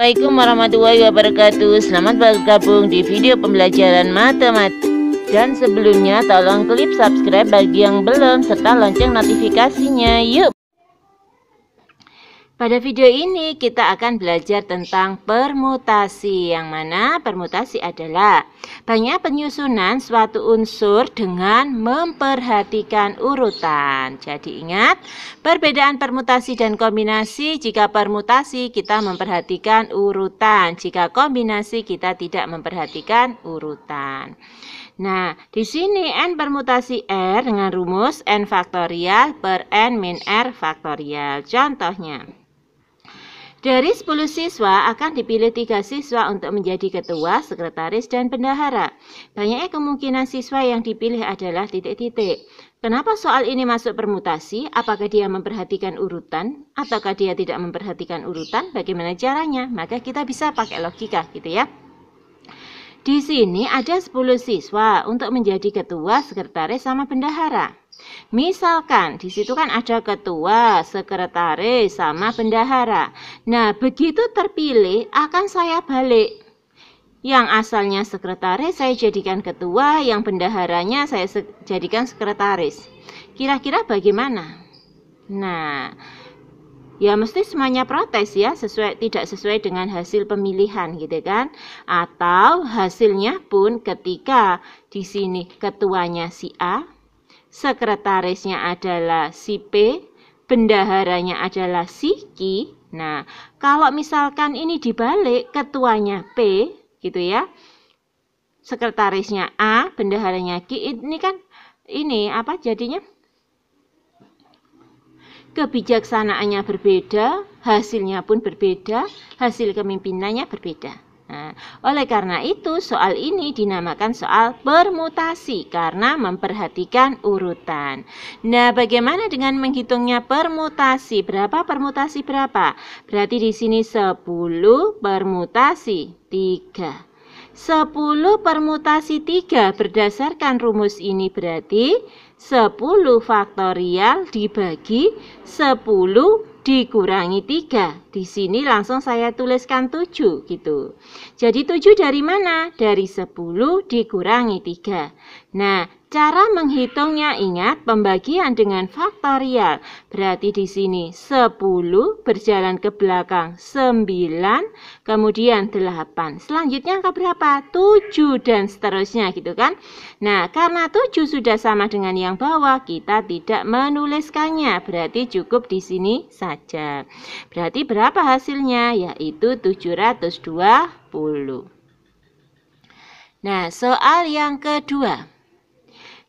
Assalamualaikum warahmatullahi wabarakatuh. Selamat bergabung di video pembelajaran matematika. Dan sebelumnya tolong klik subscribe bagi yang belum serta lonceng notifikasinya. Yuk. Pada video ini kita akan belajar tentang permutasi, yang mana permutasi adalah banyak penyusunan suatu unsur dengan memperhatikan urutan. Jadi ingat, perbedaan permutasi dan kombinasi. Jika permutasi kita memperhatikan urutan, jika kombinasi kita tidak memperhatikan urutan. Nah, di sini N permutasi R dengan rumus N faktorial per N min R faktorial. Contohnya, dari 10 siswa akan dipilih 3 siswa untuk menjadi ketua, sekretaris, dan bendahara. Banyaknya kemungkinan siswa yang dipilih adalah titik-titik. Kenapa soal ini masuk permutasi? Apakah dia memperhatikan urutan? Ataukah dia tidak memperhatikan urutan? Bagaimana caranya? Maka kita bisa pakai logika gitu ya. Di sini ada 10 siswa untuk menjadi ketua, sekretaris, sama bendahara. Misalkan di situ kan ada ketua, sekretaris, sama bendahara. Nah, begitu terpilih akan saya balik. Yang asalnya sekretaris saya jadikan ketua, yang bendaharanya saya jadikan sekretaris. Kira-kira bagaimana? Nah, ya mesti semuanya protes ya, tidak sesuai dengan hasil pemilihan gitu kan. Atau hasilnya pun ketika di sini ketuanya si A, sekretarisnya adalah si P, bendaharanya adalah si Q. Nah, kalau misalkan ini dibalik, ketuanya P gitu ya, sekretarisnya A, bendaharanya Q, ini kan ini apa jadinya? Kebijaksanaannya berbeda, hasilnya pun berbeda, hasil kepemimpinannya berbeda. Nah, oleh karena itu soal ini dinamakan soal permutasi karena memperhatikan urutan. Nah, bagaimana dengan menghitungnya permutasi? Berapa permutasi berapa? Berarti di sini 10 permutasi 3. 10 permutasi 3 berdasarkan rumus ini berarti 10 faktorial dibagi 10 dikurangi 3. Di sini langsung saya tuliskan 7 gitu. Jadi 7 dari mana? Dari 10 dikurangi 3. Nah, cara menghitungnya ingat pembagian dengan faktorial. Berarti di sini 10 berjalan ke belakang 9, kemudian 8. Selanjutnya angka berapa? 7 dan seterusnya gitu kan. Nah, karena 7 sudah sama dengan yang bawah, kita tidak menuliskannya. Berarti cukup di sini saja. Berarti berapa hasilnya? Yaitu 720. Nah, soal yang kedua.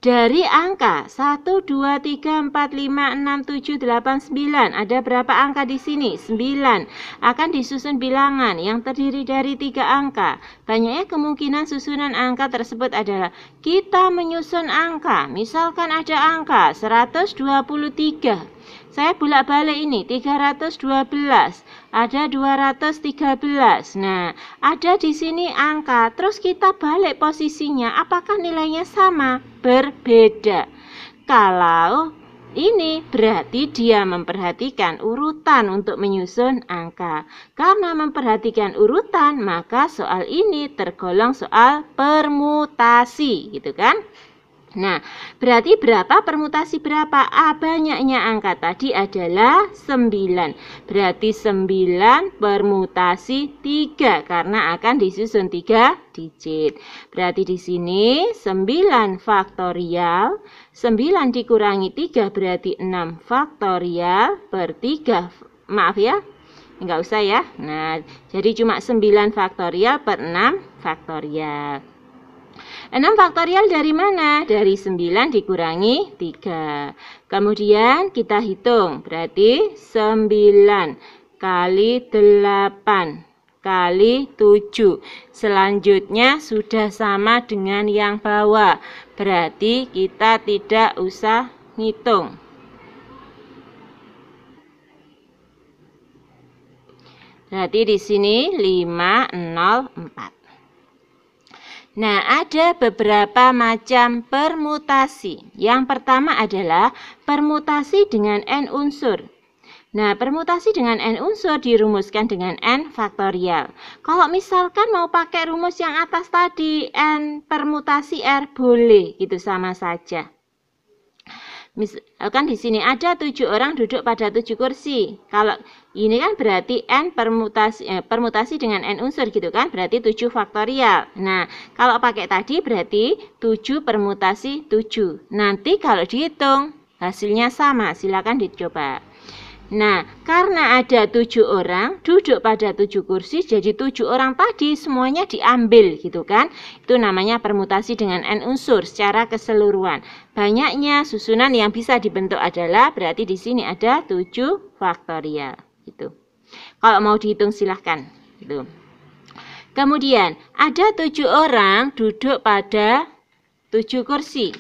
Dari angka 1, 2, 3, 4, 5, 6, 7, 8, 9. Ada berapa angka di sini? 9. Akan disusun bilangan yang terdiri dari 3 angka. Banyaknya kemungkinan susunan angka tersebut adalah kita menyusun angka. Misalkan ada angka 123. Saya bolak-balik ini 312, ada 213. Nah, ada di sini angka, terus kita balik posisinya, apakah nilainya sama? Berbeda. Kalau ini berarti dia memperhatikan urutan untuk menyusun angka. Karena memperhatikan urutan, maka soal ini tergolong soal permutasi, gitu kan? Nah, berarti berapa permutasi berapa? Banyaknya angka tadi adalah 9. Berarti 9 permutasi 3 karena akan disusun 3 digit. Berarti di sini 9 faktorial, 9 dikurangi 3 berarti 6 faktorial per 3. Maaf ya, enggak usah ya. Nah, jadi cuma 9 faktorial per 6 faktorial. 6 faktorial dari mana? Dari 9 dikurangi 3. Kemudian kita hitung. Berarti 9 kali 8 kali 7. Selanjutnya sudah sama dengan yang bawah. Berarti kita tidak usah ngitung. Berarti di sini 504. Nah, ada beberapa macam permutasi. Yang pertama adalah permutasi dengan N unsur. Nah, permutasi dengan n unsur dirumuskan dengan n faktorial. Kalau misalkan mau pakai rumus yang atas tadi, n permutasi r, boleh, gitu sama saja. Misalkan di sini ada 7 orang duduk pada 7 kursi. Kalau ini kan berarti n permutasi dengan n unsur gitu kan, berarti 7 faktorial. Nah, kalau pakai tadi berarti 7 permutasi 7. Nanti kalau dihitung hasilnya sama, silakan dicoba. Nah, karena ada 7 orang duduk pada 7 kursi, jadi 7 orang tadi semuanya diambil gitu kan. Itu namanya permutasi dengan n unsur secara keseluruhan. Banyaknya susunan yang bisa dibentuk adalah berarti di sini ada 7 faktorial gitu. Kalau mau dihitung silahkan gitu. Kemudian ada 7 orang duduk pada 7 kursi.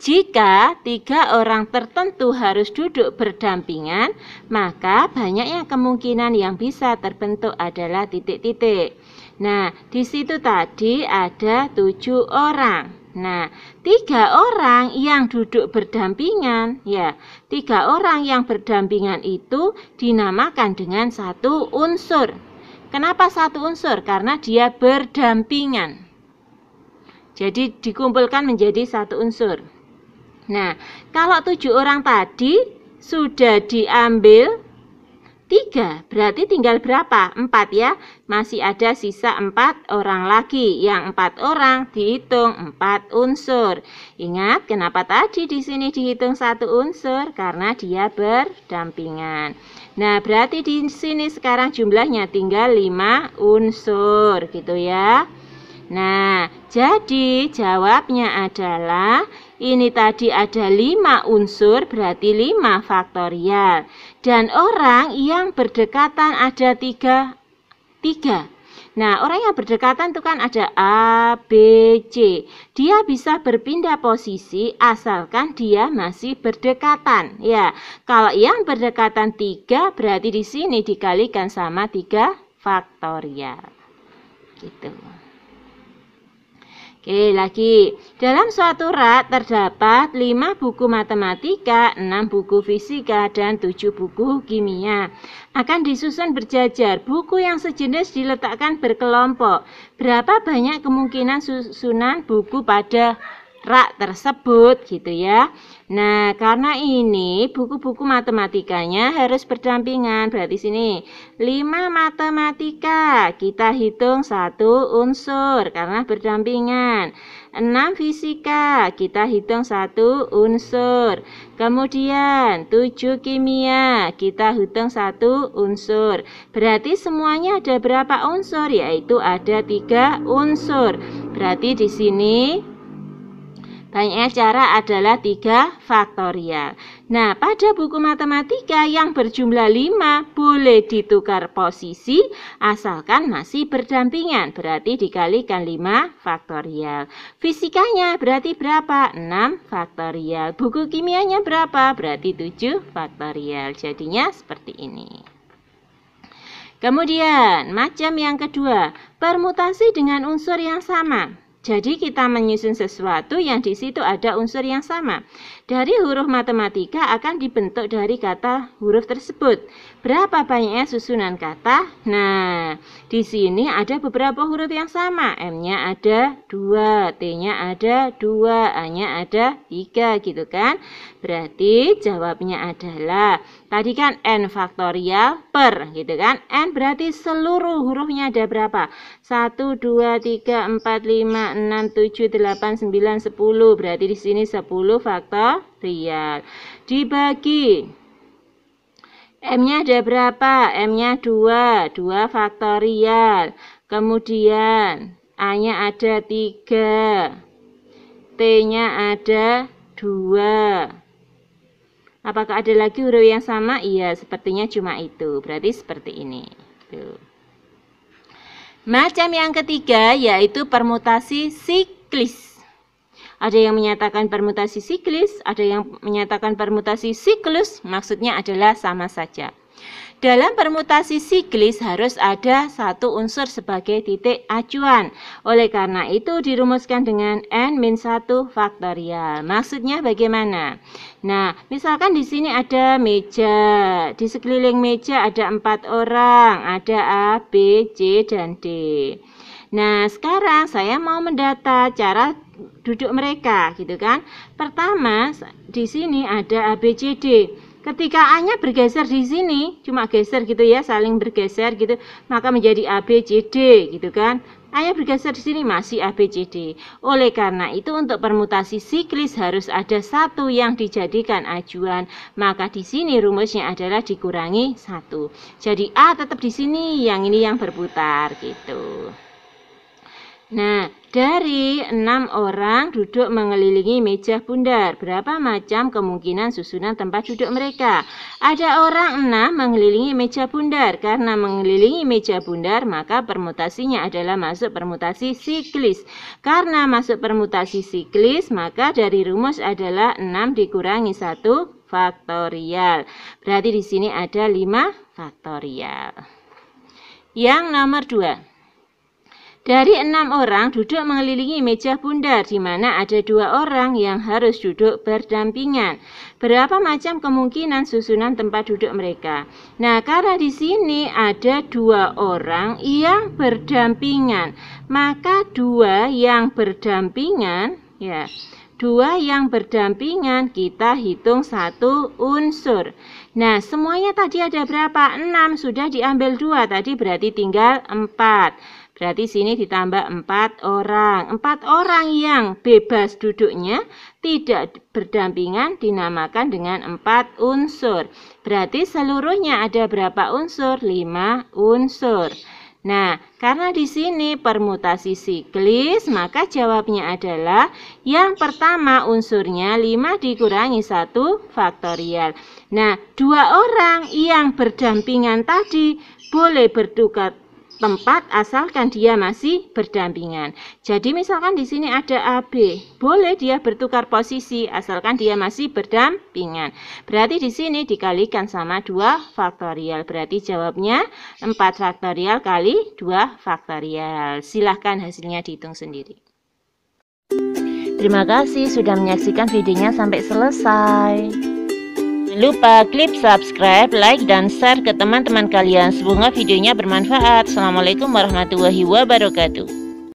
Jika 3 orang tertentu harus duduk berdampingan, maka banyaknya kemungkinan yang bisa terbentuk adalah titik-titik. Nah, di situ tadi ada 7 orang. Nah, 3 orang yang duduk berdampingan, ya, 3 orang yang berdampingan itu dinamakan dengan satu unsur. Kenapa satu unsur? Karena dia berdampingan. Jadi dikumpulkan menjadi satu unsur. Nah, kalau 7 orang tadi sudah diambil 3, berarti tinggal berapa? 4 ya. Masih ada sisa 4 orang lagi. Yang 4 orang dihitung 4 unsur. Ingat, kenapa tadi di sini dihitung satu unsur? Karena dia berdampingan. Nah, berarti di sini sekarang jumlahnya tinggal 5 unsur gitu ya. Nah, jadi jawabnya adalah ini tadi ada 5 unsur, berarti 5 faktorial. Dan orang yang berdekatan ada 3. Nah, orang yang berdekatan itu kan ada A, B, C. Dia bisa berpindah posisi asalkan dia masih berdekatan. Ya, kalau yang berdekatan 3, berarti di sini dikalikan sama 3 faktorial. Gitu. Oke, lagi. Dalam suatu rak terdapat 5 buku matematika, 6 buku fisika, dan 7 buku kimia. Akan disusun berjajar. Buku yang sejenis diletakkan berkelompok. Berapa banyak kemungkinan susunan buku pada rak tersebut gitu ya. Nah, karena ini buku-buku matematikanya harus berdampingan. Berarti sini 5 matematika, kita hitung 1 unsur karena berdampingan. 6 fisika, kita hitung 1 unsur. Kemudian 7 kimia, kita hitung 1 unsur. Berarti semuanya ada berapa unsur? Yaitu ada 3 unsur. Berarti di sini banyaknya cara adalah 3 faktorial. Nah, pada buku matematika yang berjumlah 5 boleh ditukar posisi asalkan masih berdampingan. Berarti dikalikan 5 faktorial. Fisikanya berarti berapa? 6 faktorial. Buku kimianya berapa? Berarti 7 faktorial. Jadinya seperti ini. Kemudian, macam yang kedua, permutasi dengan unsur yang sama. Jadi kita menyusun sesuatu yang di situ ada unsur yang sama. Dari huruf matematika akan dibentuk dari kata huruf tersebut. Berapa banyaknya susunan kata? Nah, di sini ada beberapa huruf yang sama. M-nya ada 2, T-nya ada 2, A-nya ada 3 gitu kan. Berarti jawabnya adalah tadi kan N faktorial per gitu kan. N berarti seluruh hurufnya ada berapa? 1, 2, 3, 4, 5, 6, 7, 8, 9, 10. Berarti di sini 10 faktorial. Dibagi M-nya ada berapa? M-nya 2, 2 faktorial. Kemudian A-nya ada 3, T-nya ada 2. Apakah ada lagi huruf yang sama? Iya, sepertinya cuma itu. Berarti seperti ini. Tuh. Macam yang ketiga yaitu permutasi siklis. Ada yang menyatakan permutasi siklis, ada yang menyatakan permutasi siklus, maksudnya adalah sama saja. Dalam permutasi siklis harus ada satu unsur sebagai titik acuan. Oleh karena itu dirumuskan dengan N-1 faktorial. Maksudnya bagaimana? Nah, misalkan di sini ada meja. Di sekeliling meja ada 4 orang. Ada A, B, C, dan D. Nah, sekarang saya mau mendata cara duduk mereka, gitu kan. Pertama, di sini ada A, B, C, D. Ketika A-nya bergeser di sini, cuma geser gitu ya, saling bergeser gitu, maka menjadi A, B, C, D gitu kan. A-nya bergeser di sini masih A, B, C, D. Oleh karena itu untuk permutasi siklis harus ada satu yang dijadikan acuan. Maka di sini rumusnya adalah dikurangi 1. Jadi A tetap di sini, yang ini yang berputar gitu. Nah, dari 6 orang duduk mengelilingi meja bundar, berapa macam kemungkinan susunan tempat duduk mereka? Ada orang 6 mengelilingi meja bundar. Karena mengelilingi meja bundar, maka permutasinya adalah masuk permutasi siklis. Karena masuk permutasi siklis, maka dari rumus adalah 6 dikurangi 1 faktorial. Berarti di sini ada 5 faktorial. Yang nomor 2. Dari 6 orang duduk mengelilingi meja bundar, di mana ada 2 orang yang harus duduk berdampingan. Berapa macam kemungkinan susunan tempat duduk mereka? Nah, karena di sini ada 2 orang yang berdampingan, maka 2 yang berdampingan, ya, 2 yang berdampingan kita hitung 1 unsur. Nah, semuanya tadi ada berapa? 6, sudah diambil 2, tadi berarti tinggal 4. Berarti sini ditambah 4 orang. 4 orang yang bebas duduknya tidak berdampingan dinamakan dengan 4 unsur. Berarti seluruhnya ada berapa unsur? 5 unsur. Nah, karena di sini permutasi siklis, maka jawabnya adalah yang pertama unsurnya 5 dikurangi 1 faktorial. Nah, 2 orang yang berdampingan tadi boleh bertukar tempat asalkan dia masih berdampingan. Jadi misalkan di sini ada AB, boleh dia bertukar posisi asalkan dia masih berdampingan. Berarti di sini dikalikan sama 2 faktorial. Berarti jawabnya 4 faktorial kali 2 faktorial. Silahkan hasilnya dihitung sendiri. Terima kasih sudah menyaksikan videonya sampai selesai. Jangan lupa klik subscribe, like, dan share ke teman-teman kalian. Semoga videonya bermanfaat. Assalamualaikum warahmatullahi wabarakatuh.